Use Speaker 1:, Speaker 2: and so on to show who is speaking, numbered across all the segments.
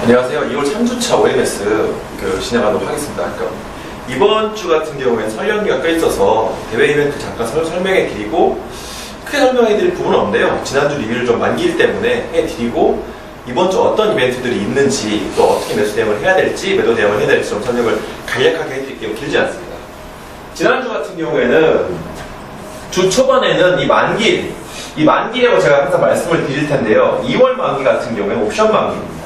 Speaker 1: 안녕하세요. 2월 3주차 OMS 진행하도록 하겠습니다. 이번 주 같은 경우에는 설 연기가 껴있어서 대회 이벤트 잠깐 설명해 드리고, 크게 설명해 드릴 부분은 없는데요. 지난주 리뷰를 좀 만기일 때문에 해 드리고, 이번 주 어떤 이벤트들이 있는지, 또 어떻게 매수 대응을 해야 될지, 매도 대응을 해야 될지 좀 설명을 간략하게 해 드릴게요. 길지 않습니다. 지난주 같은 경우에는 주 초반에는 이 만기라고 제가 항상 말씀을 드릴 텐데요. 2월 만기 같은 경우에는 옵션 만기입니다.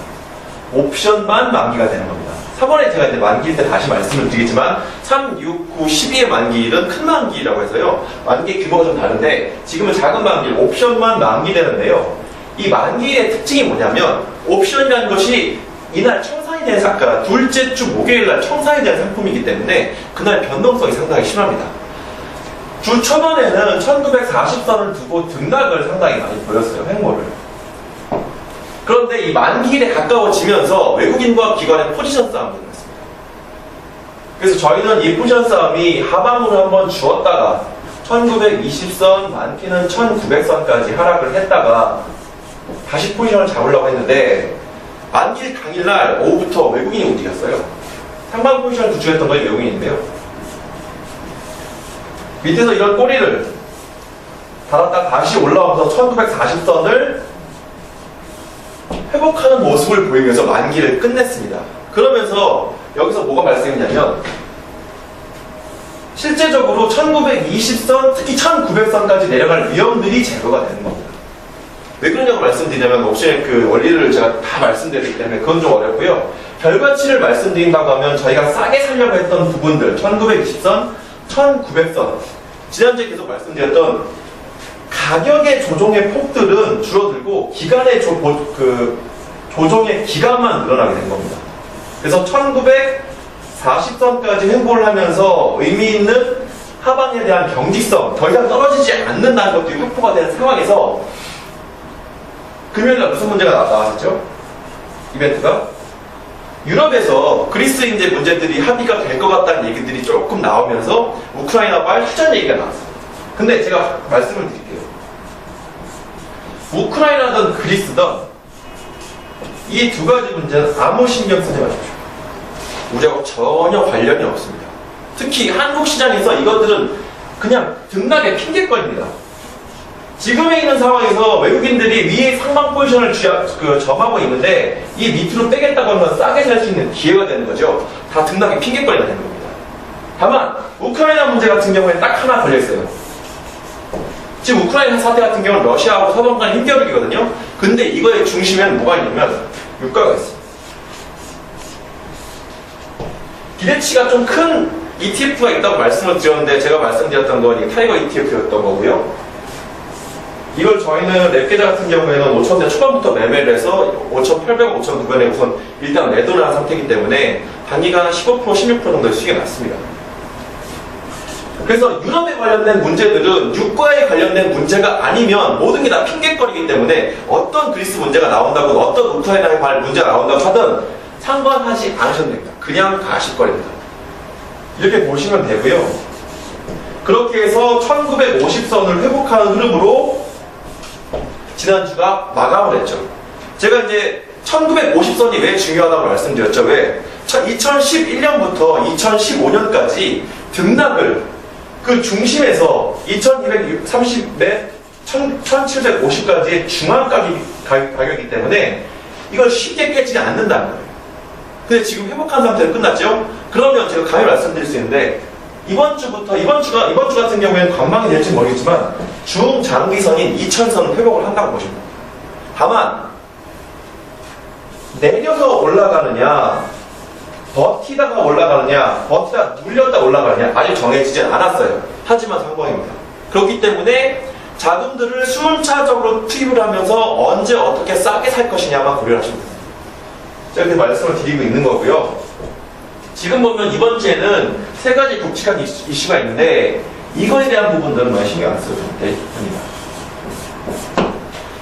Speaker 1: 옵션만 만기가 되는 겁니다. 3월에 제가 이제 만기일 때 다시 말씀을 드리겠지만 3, 6, 9, 12의 만기일은 큰 만기라고 해서요. 만기 규모가 좀 다른데 지금은 작은 만기일, 옵션만 만기되는데요. 이 만기의 특징이 뭐냐면 옵션이라는 것이 이날 청산이 된 상가, 둘째 주 목요일날 청산이 된 상품이기 때문에 그날 변동성이 상당히 심합니다. 주 초반에는 1940선을 두고 등락을 상당히 많이 보였어요. 횡보를. 그런데 이 만기일에 가까워지면서 외국인과 기관의 포지션 싸움이 일어났습니다. 그래서 저희는 이 포지션 싸움이 하방으로 한번 주었다가 1920선, 많게는 1900선까지 하락을 했다가 다시 포지션을 잡으려고 했는데 만기일 당일날 오후부터 외국인이 움직였어요. 상방 포지션을 구축했던 것이 외국인인데요. 밑에서 이런 꼬리를 달았다가 다시 올라오면서 1940선을 회복하는 모습을 보이면서 만기를 끝냈습니다. 그러면서 여기서 뭐가 발생했냐면 실제적으로 1920선, 특히 1900선까지 내려갈 위험들이 제거가 되는 겁니다. 왜 그러냐고 말씀드리냐면 옵션의 그 원리를 제가 다 말씀드렸기 때문에 그건 좀 어렵고요. 결과치를 말씀드린다고 하면 저희가 싸게 살려고 했던 부분들 1920선, 1900선 지난주에 계속 말씀드렸던 가격의 조정의 폭들은 줄어들고 기간의 조정의 기간만 늘어나게 된 겁니다. 그래서 1940선까지 횡보를 하면서 의미 있는 하방에 대한 경직성, 더 이상 떨어지지 않는다는 것들이 확보가 되는 상황에서 금요일날 무슨 문제가 나왔었죠? 이벤트가? 유럽에서 그리스 인재 문제들이 합의가 될 것 같다는 얘기들이 조금 나오면서 우크라이나발 휴전 얘기가 나왔습니다. 근데 제가 말씀을 드릴게요. 우크라이나든 그리스든 이 두 가지 문제는 아무 신경 쓰지 마십시오. 우리하고 전혀 관련이 없습니다. 특히 한국 시장에서 이것들은 그냥 등락의 핑계거리입니다. 지금에 있는 상황에서 외국인들이 위에 상방 포지션을 점하고 있는데 이 밑으로 빼겠다고 하면 싸게 살 수 있는 기회가 되는 거죠. 다 등락의 핑계거리가 되는 겁니다. 다만 우크라이나 문제 같은 경우에 딱 하나 걸려있어요. 지금 우크라이나 사태 같은 경우는 러시아하고 서방 간의 힘겨루기거든요. 근데 이거의 중심에는 뭐가 있냐면 유가가 있습니다. 기대치가 좀 큰 ETF가 있다고 말씀을 드렸는데 제가 말씀드렸던 건 타이거 ETF였던 거고요. 이걸 저희는 랩계좌 같은 경우에는 5,000대 초반부터 매매를 해서 5,800원, 5,900원에 우선 일단 매도를 한 상태이기 때문에 단기간 15%, 16% 정도의 수익이 났습니다. 그래서 유럽에 관련된 문제들은 유가에 관련된 문제가 아니면 모든 게 다 핑계거리기 때문에 어떤 그리스 문제가 나온다고 어떤 우크라이나에 관한 문제가 나온다고 하든 상관하지 않으셔도 됩니다. 그냥 가십거리입니다. 이렇게 보시면 되고요. 그렇게 해서 1950선을 회복하는 흐름으로 지난주가 마감을 했죠. 제가 이제 1950선이 왜 중요하다고 말씀드렸죠. 왜? 2011년부터 2015년까지 등락을 그 중심에서 2230에 1750까지의 중앙 가격이기 때문에 이걸 쉽게 깨지지 않는다는 거예요. 근데 지금 회복한 상태로 끝났죠? 그러면 제가 감히 말씀드릴 수 있는데 이번 주 같은 경우에는 관망이 될지 모르겠지만 중장기선인 2000선은 회복을 한다고 보십니다. 다만 내려서 올라가느냐 버티다가 올라가느냐 버티다 눌렸다 올라가느냐 아직 정해지지 않았어요. 하지만 상황입니다. 그렇기 때문에 자금들을 순차적으로 투입을 하면서 언제 어떻게 싸게 살 것이냐만 고려를 하시면 됩니다. 제가 이렇게 말씀을 드리고 있는 거고요. 지금 보면 이번 주에는 세 가지 굵직한 이슈가 있는데 이거에 대한 부분들은 많이 신경 안 써도 됩니다.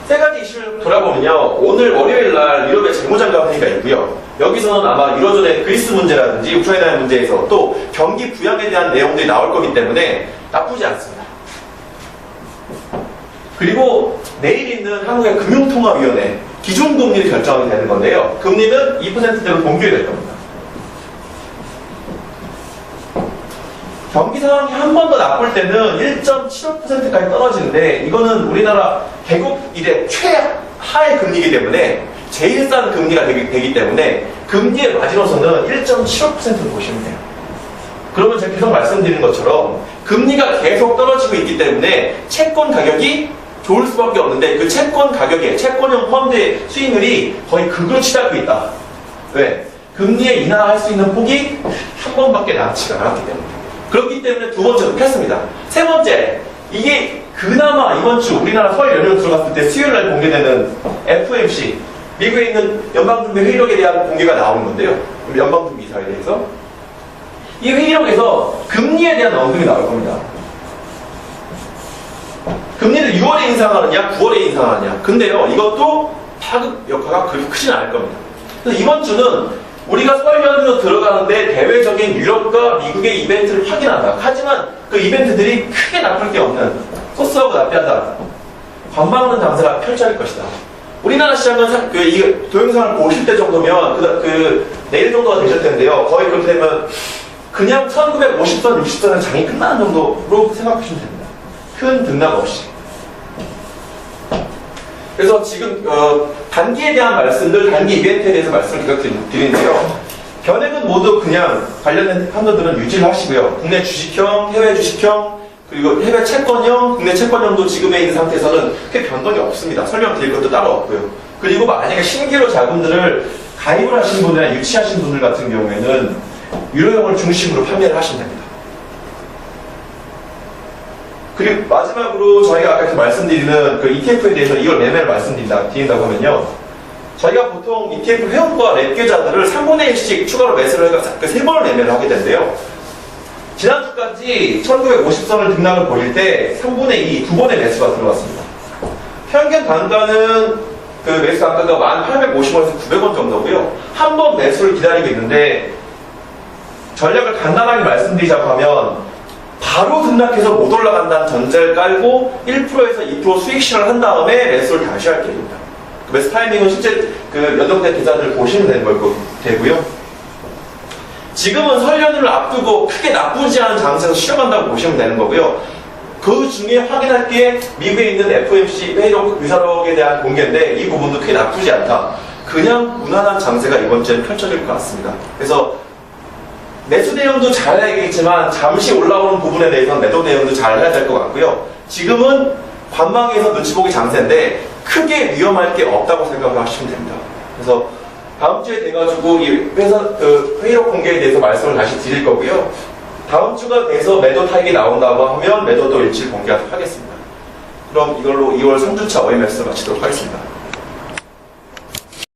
Speaker 1: 세 가지 이슈를 돌아보면요. 오늘 월요일날 유럽의 재무장관 회의가 있고요. 여기서는 아마 유로존의 그리스 문제라든지 우크라이나의 문제에서 또 경기 부양에 대한 내용들이 나올 거기 때문에 나쁘지 않습니다. 그리고 내일 있는 한국의 금융통화위원회 기준금리를 결정하게 되는 건데요. 금리는 2%대로 동결될 겁니다. 경기 상황이 한 번 더 나쁠 때는 1.75%까지 떨어지는데 이거는 우리나라 개국 이래 최하의 금리이기 때문에 제일 싼 금리가 되기 때문에 금리의 마지노선은 1.75%로 보시면 돼요. 그러면 제가 계속 말씀드리는 것처럼 금리가 계속 떨어지고 있기 때문에 채권 가격이 좋을 수밖에 없는데 그 채권 가격에 채권형 펀드의 수익률이 거의 극으로 치닫고 있다. 왜? 금리에 인하할 수 있는 폭이 한 번밖에 남지가 않았기 때문에. 그렇기 때문에 두 번째로 폈습니다. 세 번째, 이게 그나마 이번 주 우리나라 설 연휴 들어갔을 때 수요일 날 공개되는 FOMC, 미국에 있는 연방준비 회의록에 대한 공개가 나오는 건데요. 연방준비 이사에 대해서. 이 회의록에서 금리에 대한 언급이 나올 겁니다. 금리를 6월에 인상하느냐, 9월에 인상하느냐. 근데요, 이것도 파급 효과가 그렇게 크진 않을 겁니다. 그래서 이번 주는 우리가 설 연휴로 들어가는데 대외적인 유럽과 미국의 이벤트를 확인한다. 하지만 그 이벤트들이 크게 나쁠 게 없는 소스하고 납비한다. 관망하는 장세가 펼쳐질 것이다. 우리나라 시장은 이 동영상을 보실 때 정도면 내일 정도가 되실 텐데요. 거의 그렇게 되면 그냥 1950선, 60선의 장이 끝나는 정도로 생각하시면 됩니다. 큰 등락 없이. 그래서 지금 단기에 대한 말씀들, 단기 이벤트에 대해서 말씀을 드리는데요. 견액은 모두 그냥 관련된 펀드들은 유지를 하시고요. 국내 주식형, 해외 주식형, 그리고 해외 채권형, 국내 채권형도 지금에 있는 상태에서는 크게 변동이 없습니다. 설명드릴 것도 따로 없고요. 그리고 만약에 신규로 자금들을 가입을 하신 분이나 유치하신 분들 같은 경우에는 유료형을 중심으로 판매를 하시면 됩니다. 그리고 마지막으로 저희가 아까 말씀드리는 그 ETF에 대해서 이걸 매매를 말씀드린다고 하면요. 저희가 보통 ETF 회원과 랩 계좌들을 3분의 1씩 추가로 매수를 해서 그 3번을 매매를 하게 된대요. 지난주까지 1950선을 등락을 보일 때 3분의 2, 2번의 매수가 들어왔습니다. 평균 단가는 그 매수 단가가 1,850원에서 900원 정도고요. 한 번 매수를 기다리고 있는데 전략을 간단하게 말씀드리자고 하면 바로 등락해서 못 올라간다는 전제를 깔고 1%에서 2% 수익 실현을 한 다음에 매수를 다시 할 계획입니다. 그 매수 타이밍은 실제 그 연동된 계좌들을 보시면 되고요. 지금은 설 연휴를 앞두고 크게 나쁘지 않은 장세에서 쉬어간다고 보시면 되는 거고요. 그 중에 확인할 게 미국에 있는 FOMC 회의록 의사록에 대한 공개인데 이 부분도 크게 나쁘지 않다. 그냥 무난한 장세가 이번 주에 펼쳐질 것 같습니다. 그래서 매수 대응도 잘 해야겠지만 잠시 올라오는 부분에 대해서는 매도 대응도 잘 해야 될 것 같고요. 지금은 관망에서 눈치 보기 장세인데 크게 위험할 게 없다고 생각하시면 됩니다. 그래서 다음 주에 돼가지고 이 회의록 공개에 대해서 말씀을 다시 드릴 거고요. 다음 주가 돼서 매도 타익이 나온다고 하면 매도도 일찍 공개하도록 하겠습니다. 그럼 이걸로 2월 3주차 OMS 마치도록 하겠습니다.